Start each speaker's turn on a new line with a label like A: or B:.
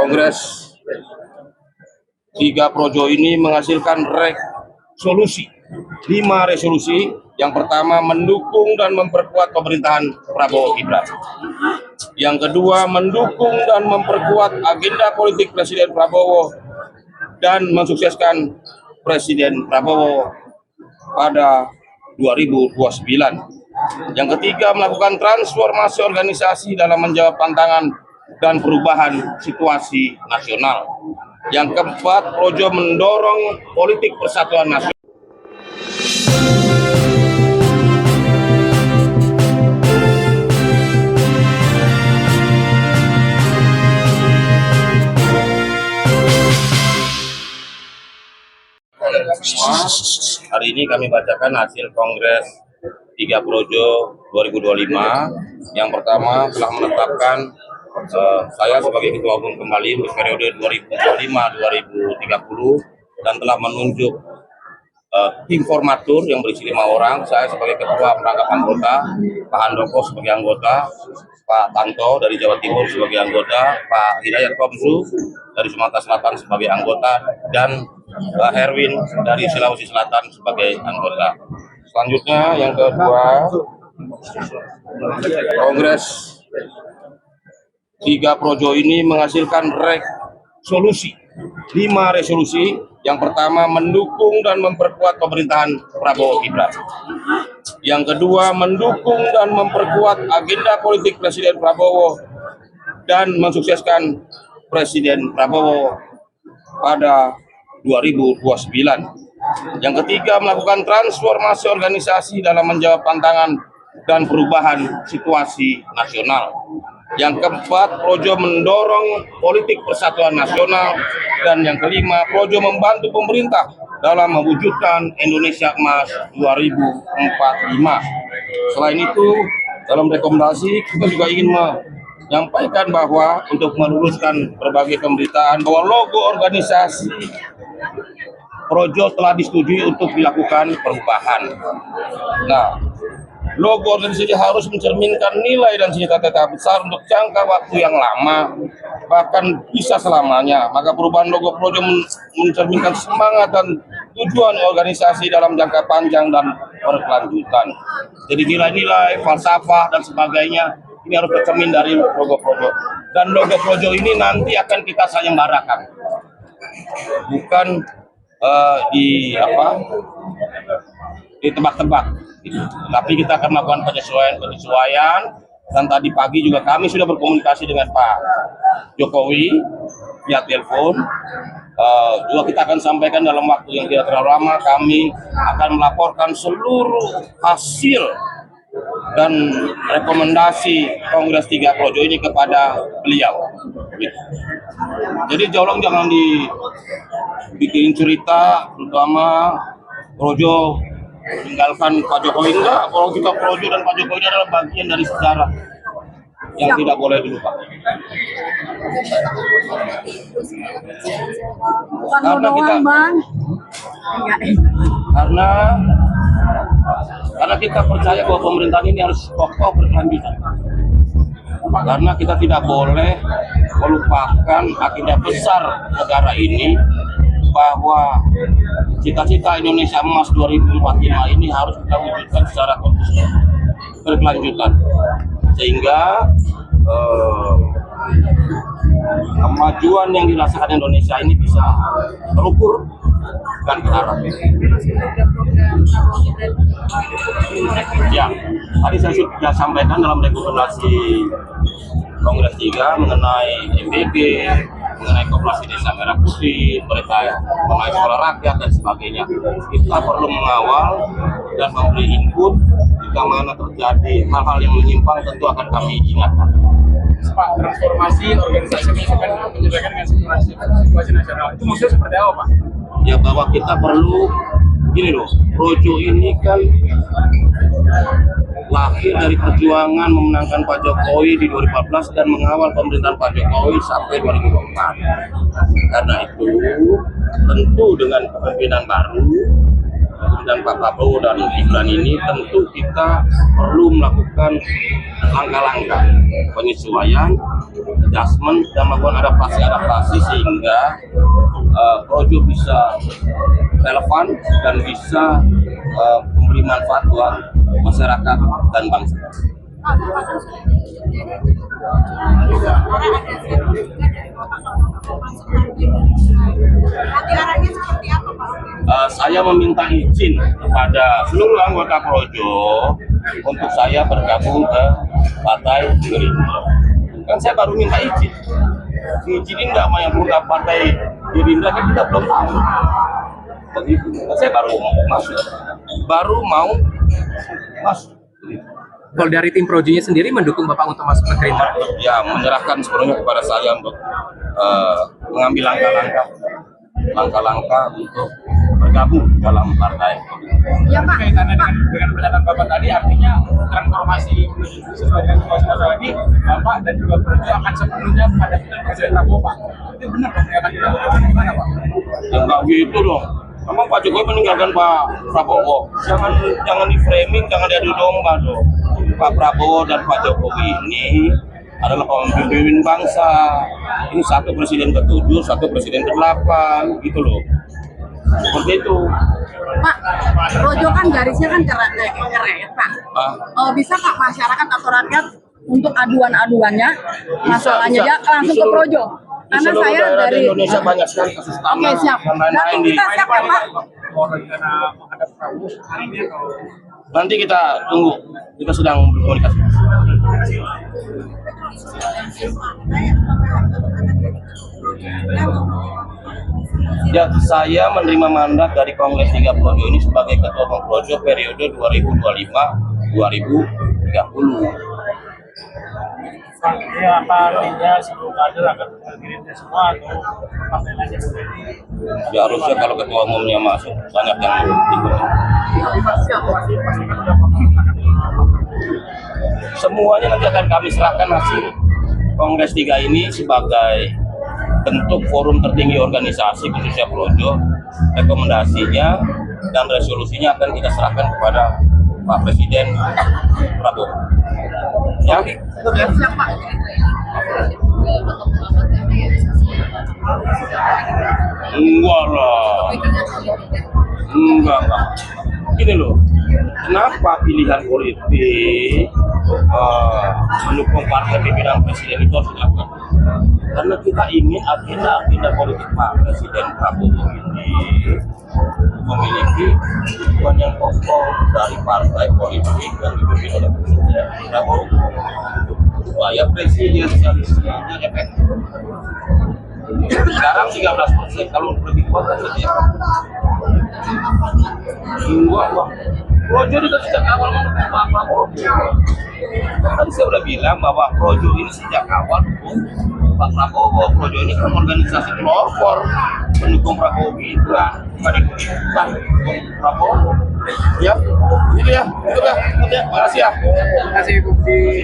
A: Kongres 3 Projo ini menghasilkan resolusi, 5 resolusi. Yang pertama, mendukung dan memperkuat pemerintahan Prabowo Gibran. Yang kedua, mendukung dan memperkuat agenda politik Presiden Prabowo dan mensukseskan Presiden Prabowo pada 2029. Yang ketiga, melakukan transformasi organisasi dalam menjawab tantangan dan perubahan situasi nasional. Yang keempat, Projo mendorong politik persatuan nasional. Hari ini kami bacakan hasil Kongres 3 Projo 2025. Yang pertama, telah menetapkan saya sebagai Ketua Umum kembali untuk periode 2025-2030 dan telah menunjuk tim formatur yang berisi 5 orang. Saya sebagai Ketua Perangkap Anggota, Pak Handoko sebagai anggota, Pak Tanto dari Jawa Timur sebagai anggota, Pak Hidayat Komsu dari Sumatera Selatan sebagai anggota, dan Herwin dari Sulawesi Selatan sebagai anggota. Selanjutnya yang kedua, Kongres 3 Projo ini menghasilkan resolusi, 5 resolusi. Yang pertama, mendukung dan memperkuat pemerintahan Prabowo Gibran. Yang kedua, mendukung dan memperkuat agenda politik Presiden Prabowo dan mensukseskan Presiden Prabowo pada 2029. Yang ketiga, melakukan transformasi organisasi dalam menjawab tantangan dan perubahan situasi nasional. Yang keempat, Projo mendorong politik persatuan nasional. Dan yang kelima, Projo membantu pemerintah dalam mewujudkan Indonesia Emas 2045. Selain itu, dalam rekomendasi kita juga ingin menyampaikan bahwa untuk meluruskan berbagai pemberitaan bahwa logo organisasi Projo telah disetujui untuk dilakukan perubahan. Nah, logo organisasi harus mencerminkan nilai dan cita-cita besar untuk jangka waktu yang lama, bahkan bisa selamanya. Maka perubahan logo Projo mencerminkan semangat dan tujuan organisasi dalam jangka panjang dan berkelanjutan. Jadi nilai-nilai, falsafah dan sebagainya ini harus tercermin dari logo Projo. Dan logo Projo ini nanti akan kita sayembarakan, bukan ditebak-tebak. Tapi kita akan melakukan penyesuaian. Dan tadi pagi juga kami sudah berkomunikasi dengan Pak Jokowi via telepon. Juga kita akan sampaikan dalam waktu yang tidak terlalu lama, kami akan melaporkan seluruh hasil dan rekomendasi Kongres 3 Projo ini kepada beliau. Jadi jangan dibikin cerita, terutama Projo tinggalkan Pak Jokowi. Enggak, kalau kita Projo dan Pak Jokowi ini adalah bagian dari sejarah yang tidak boleh dilupakan. Karena kita percaya bahwa pemerintahan ini harus kokoh berkelanjutan. Karena kita tidak boleh melupakan agenda besar negara ini, bahwa cita-cita Indonesia Emas 2045 ini harus kita wujudkan secara konsisten, berkelanjutan, sehingga kemajuan yang dirasakan Indonesia ini bisa terukur dan berharap. Ya, tadi saya sudah sampaikan dalam rekomendasi Kongres 3 mengenai MBG, mengenai koperasi desa merah putih, mengenai sekolah rakyat dan sebagainya. Kita perlu mengawal dan memberi input. Jika mana terjadi hal-hal yang menyimpang, tentu akan kami ingatkan.
B: Pak, transformasi organisasi menyesuaikan dengan situasi nasional, itu maksudnya seperti apa, Pak?
A: Ya, bahwa kita perlu, gini loh, Projo ini kan lahir dari perjuangan memenangkan Pak Jokowi di 2014 dan mengawal pemerintahan Pak Jokowi sampai 2024. Karena itu, tentu dengan kepemimpinan baru dan Pak Prabowo dan Gibran ini, tentu kita perlu melakukan langkah-langkah penyesuaian, adjustment, dan melakukan adaptasi organisasi sehingga Projo bisa relevan dan bisa memberi manfaat buat masyarakat dan bangsa. Saya meminta izin kepada seluruh anggota Projo untuk saya bergabung ke Partai Gerindra. Kan saya baru minta izin. Diizinin nggak sama yang punya Partai Gerindra kan kita belum tahu. Begitu. Saya baru mau masuk.
C: Kalau dari tim Projonya sendiri mendukung Bapak untuk masuk ke Gerindra?
A: Ya, menyerahkan sepenuhnya kepada saya untuk mengambil langkah-langkah untuk bergabung dalam partai.
B: Ya Pak, kaitannya dengan pernyataan Bapak tadi, artinya transformasi menuju sebagai situasi nasional ini, Bapak dan juga Projo akan sepenuhnya pada Presiden Prabowo, Pak. Itu benar dong, yang akan dilakukan gimana, Pak?
A: Ya nggak gitu dong. Memang Pak Jokowi meninggalkan Pak Prabowo. Jangan di framing, jangan diadu domba dong. Pak Prabowo dan Pak Jokowi ini adalah pemimpin bangsa. Ini satu presiden ke-7, satu presiden ke-8, gitu loh. Seperti itu.
D: Pak, Projo kan garisnya kan keren, Pak. Bisa Pak masyarakat atau rakyat untuk aduan-aduannya, masalahnya ya langsung ke Projo.
A: Di
D: Karena
A: seluruh
D: saya
A: daerah
D: dari
A: di Indonesia banyak sekali kasus tanah
D: Oke, siap.
A: dan lain-lain di.
D: Kita siap ya Pak.
B: Karena menghadap Prabowo hari ini atau
A: Nanti kita tunggu. Kita sedang berkomunikasi. Ya, saya menerima mandat dari Kongres 3 Projo ini sebagai Ketua Umum Projo periode 2025-2030.
B: ya apa artinya seluruh kader akan Gerindra semua atau partai lain?
A: Ya harusnya kalau Ketua Umumnya masuk banyak yang ikut. Semuanya nanti akan kami serahkan hasil Kongres 3 ini sebagai bentuk forum tertinggi organisasi khususnya Projo. Rekomendasinya dan resolusinya akan kita serahkan kepada Pak Presiden Prabowo. Ya,
D: Siap Pak.
A: enggak lah, enggak. Gini loh, kenapa pilihan politik mendukung partai pimpinan presiden itu harus dilakukan? Karena kita ingin agenda politik Pak Presiden Prabowo ini memiliki tujuan yang kokoh dari partai politik yang dipimpin oleh Presiden Prabowo supaya presidensialismenya efektif. Sekarang 13%, kalau lebih kuat kan lebih efektif. Enggak. Projo juga sejak awal mendukung Pak Prabowo. Tadi saya udah bilang bahwa Projo ini sejak awal mendukung Pak Prabowo. Projo ini kan organisasi pelopor pendukung Prabowo Gibran, bukan ikut-ikutan Prabowo. Ya, itu ya. Makasih ya.
B: Terima kasih Bukti.